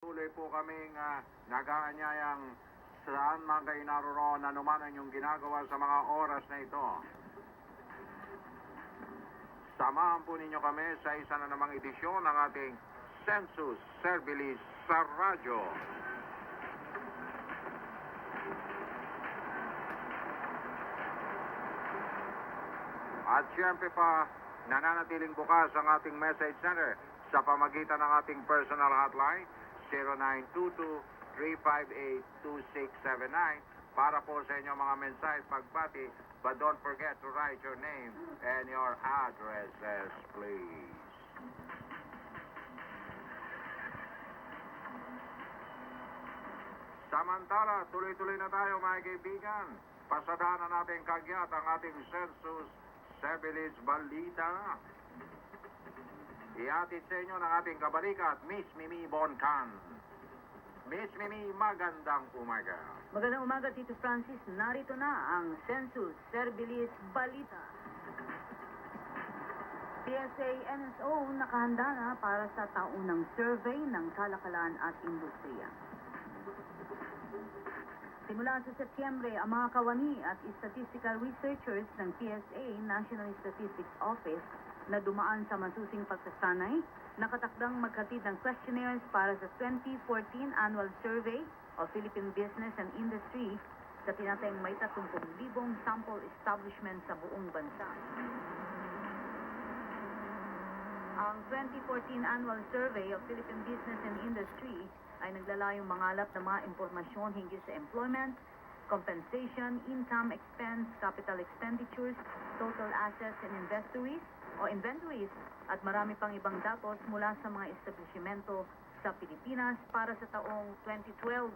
Tuloy po kaming nag-aanyayang saan man kayo naroon, ano man ang inyong ginagawa sa mga oras na ito. Samahan po ninyo kami sa isa na namang edisyon ng ating Census Servilis sa radyo. At siyempre pa, nananatiling bukas ang ating message center sa pamagitan ng ating personal hotline 0922-358-2679 para po sa inyong mga mensahe at pagbati. But don't forget to write your name and your addresses, please. Samantala, tuloy-tuloy na tayo mga kaibigan. Pasadahan na natin kagyat ang ating Census Servilis Balita. Ihatid sa inyo ng ating kabalikat, Miss Mimi Boncan. Miss Mimi, magandang umaga. Magandang umaga, Tito Francis. Narito na ang Census Servilis Balita. PSA NSO nakahanda na para sa taunang survey ng kalakalan at industriya. Simula sa Setyembre, ang mga kawani at statistical researchers ng PSA National Statistics Office na dumaan sa masusing pagsasanay, nakatakdang maghatid ng questionnaires para sa 2014 Annual Survey of Philippine Business and Industry sa tinatayang may 30,000 sample establishment sa buong bansa. Ang 2014 Annual Survey of Philippine Business and Industry ay naglalayong mangalap ng mga impormasyon hinggil sa employment, compensation, income, expense, capital expenditures, total assets and inventories, at marami pang ibang datos mula sa mga establishmento sa Pilipinas para sa taong 2012.